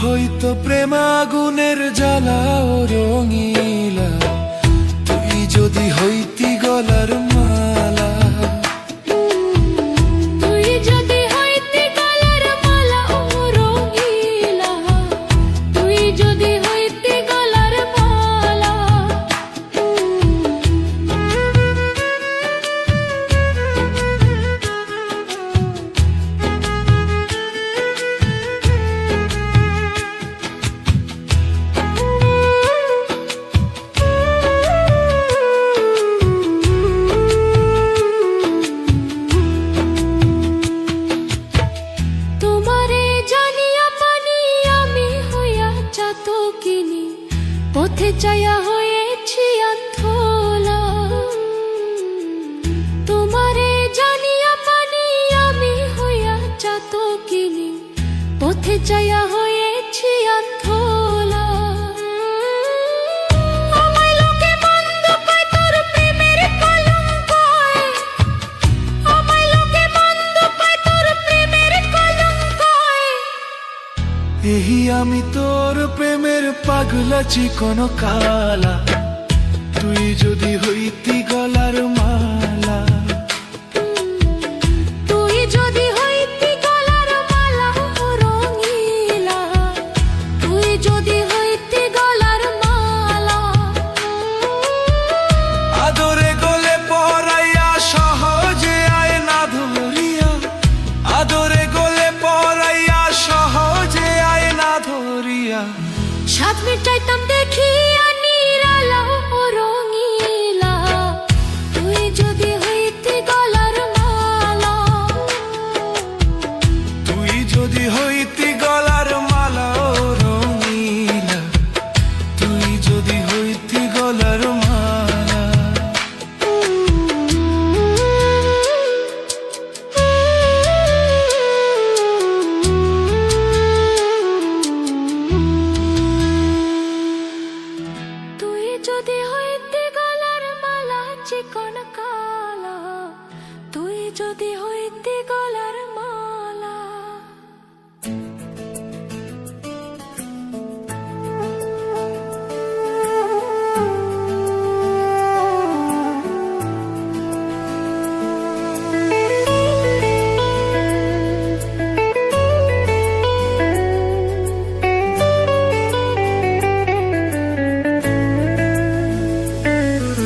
হয়তো প্রেম আগুনের জ্বালা ও রঙিলা, তুই যদি হইতি গলার মালা। তুই যদি হইতি গলার মালা ও রঙিলা, তুই যদি হইতি গলার মালা। পথে চায়া হয়েছি আন্ধলা, তোমারে জানিয়া পানি আমি হইয়া চাতকিনি, পথে চায়া হয়েছি আন্ধলা। আমায় লোকে মন্দ পায় তোর প্রেমের কলঙ্কয়, আমায় লোকে মন্দ পায় তোর প্রেমের কলঙ্কয়। এহি আমি তোর প্রেমের পাগলা চিকন কালা, তুই যদি হইতি গলার মালা। তুই যদি হইতি গলার মালা ও রঙিলা, তুই যদি হইতি গলার মালা। আদরে গলে পরাইয়া সহজে আয় না ধরিয়া, আদরে গলে পরাইয়া সহজে আয় না ধরিয়া। সাত মিটাইতাম দেখিয়া নিরালা ও রঙিলা, তুই যদি হইতি গলার মালা। তুই যদি হইতি গলার মালা ও রঙিলা, তুই যদি হইতি গলার মালা। তুই যদি হইতি গলার মালা চিকন কালা, তুই যদি হইতি গলার মালা।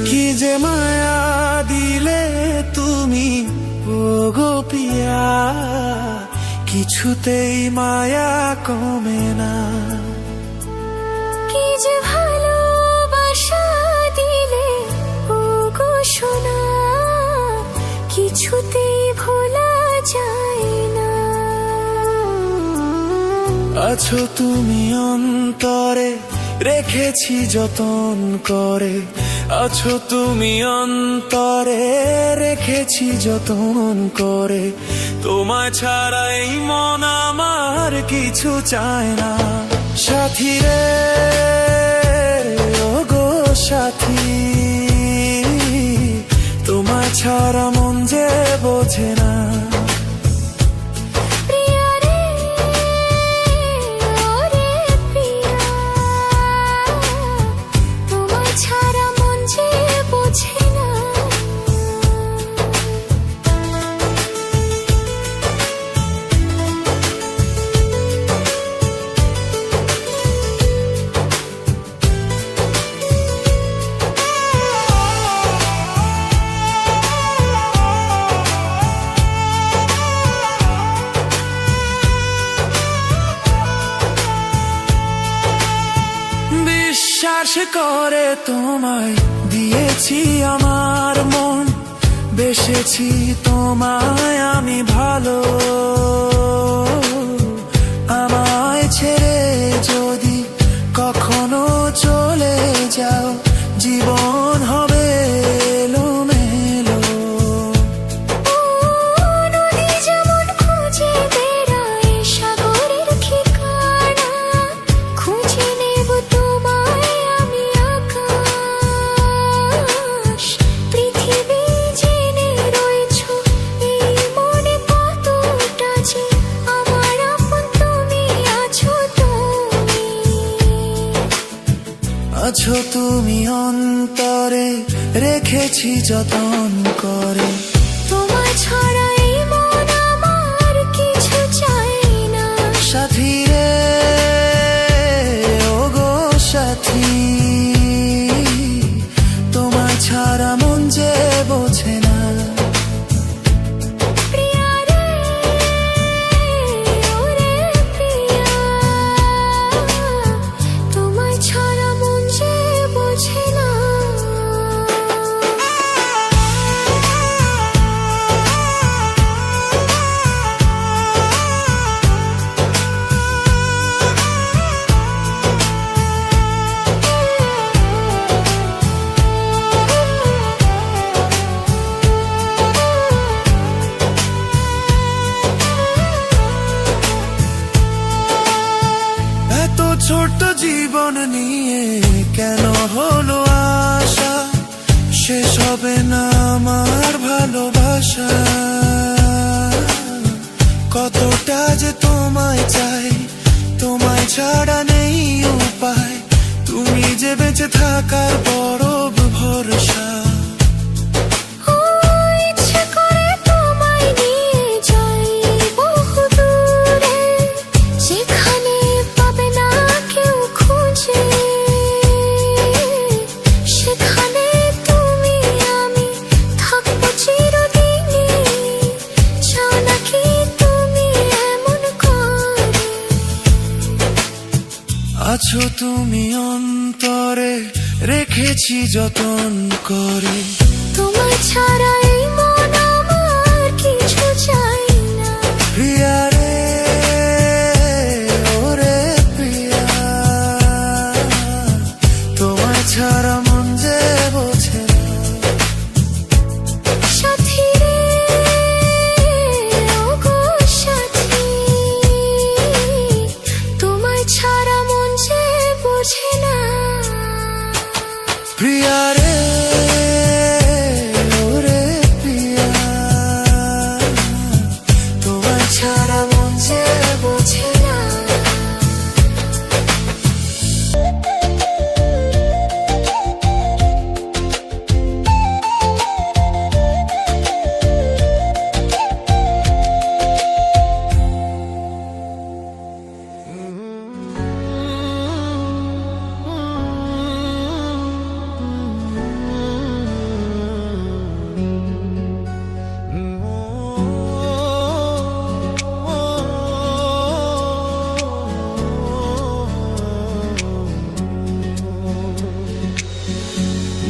কি যে মায়া দিলে তুমি ও গো পিয়া, কিছুতেই মায়া কমে না। কি যে ভালোবাসা দিলে ও গো সোনা, কিছুতেই ভোলা যায় না। আছো তুমি অন্তরে, রেখেছি যতন করে। আছো তুমি অন্তরে, রেখেছি যতন করে। তোমায় ছাড়া এই মন আমার কিছু চায় না। সাথী রে ও গো সাথী, তোমায় ছাড়া মন যে বোঝে না। প্রিয়া রে ওরে প্রিয়া, তোমায় ছাড়া মন যে বোঝে না। বিশ্বাস করে তোমায় দিয়েছি আমার মন, বেসেছি তোমায় আমি ভালো। আমায় ছেড়ে যদি কখনো চলে যাও, জীবন হবে এলোমেলো। নদী যেমন খুঁজে বেড়ায় সাগরের ঠিকানা, খুঁজে নেব তোমায় আমি আকাশ। পৃথিবী জেনে রয়েছ এই মনে কতটা যে আমার আপন তুমি আছো তো। আছো তুমি অন্তরে, রেখেছি যতন করে। তোমার ছাড়া এই মন আমার কিছু চাই না। সাথী রে ও গো সাথী, তোমার ছাড়া মন যে বোঝে না। প্রিয়া রে ওরে প্রিয়া, তোমার ছাড়া মন যে বোঝে না। এত ছোট্ট জীবন নিয়ে কেন হলো আশা, শেষ হবে না আমার ভালোবাসা। কতটা যে তোমায় চাই, তোমায় ছাড়া নেই উপায়, তুমি যে বেঁচে থাকার বড় ভরসা। ও ইচ্ছে করে তোমায় নিয়ে যাই বহুদূরে, যেখানে পাবে না কেউ খুঁজে। সেখানে তুমি আমি থাকবো চিরদিনই, চাও নাকি তুমি এমন করে। আছো তুমি অন্তরে, রেখেছি যতন করে। তোমার ছাড়া এই মন আমার কিছু চাই না। প্রিয়া রে ওরে প্রিয়া, তোমার ছাড়া মন যে বোঝে না। সাথী রে ও গো সাথী, তোমার ছাড়া মন যে বোঝে না। প্রিয়া রে ওরে প্রিয়া, তোমার ছাড়া মন যে বোঝে না।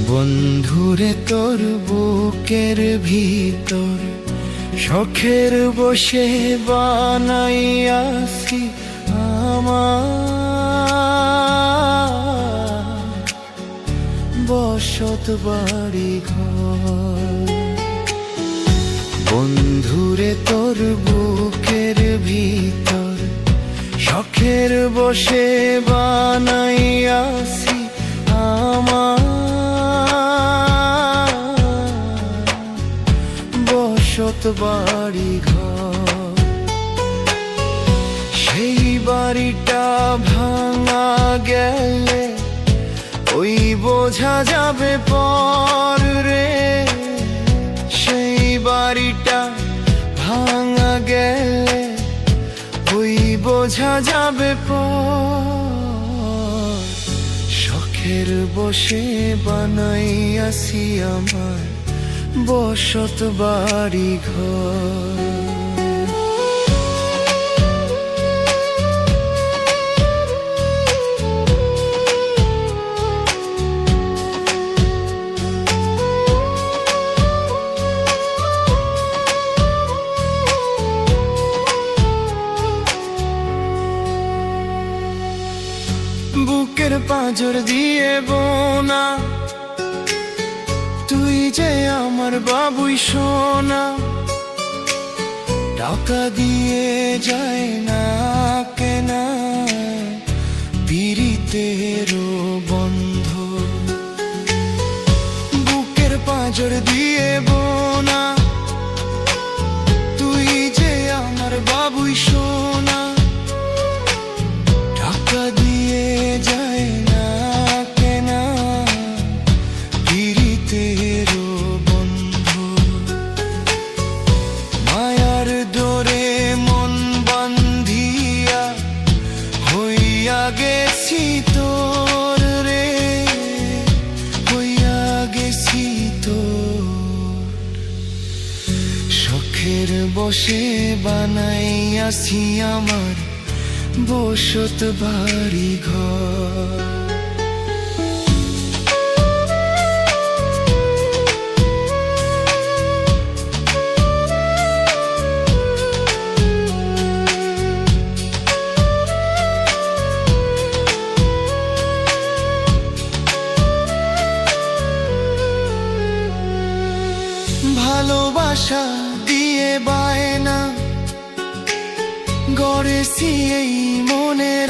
বন্ধুরে তোর বুকের ভিতর শখের বসে বানাইয়াছি আমার বসত বাড়ি ঘর। বন্ধুরে তোর বুকের ভিতর শখের বসে বানাইয়াছি আমার বসত বাড়ি ঘর। সেই বাড়িটা ভাঙা গেলে ওই বোঝা যাবে পর রে। সেই বাড়িটা ভাঙা গেলে ওই বোঝা যাবে পর। শখের বসে বানাইয়াছি আমার বসত বাড়ি ঘর। বুকের পাঁজর দিয়ে বোনা, তুই যে আমার বাবুই সোনা। টাকা দিয়ে যায় না কেনা পিরিতেরও বন্ধ। বুকের পাঁজর দিয়ে বোনা, তুই যে আমার বাবুই সোনা। টাকা দিয়ে যায় না কেনা গেছি তোর রে, হইয়া গেছি তোর। শখের বসে বানাইয়াছি আমার বসত বাড়ি ঘর। ভালোবাসা দিয়ে বায়না গড়েছি এই মনের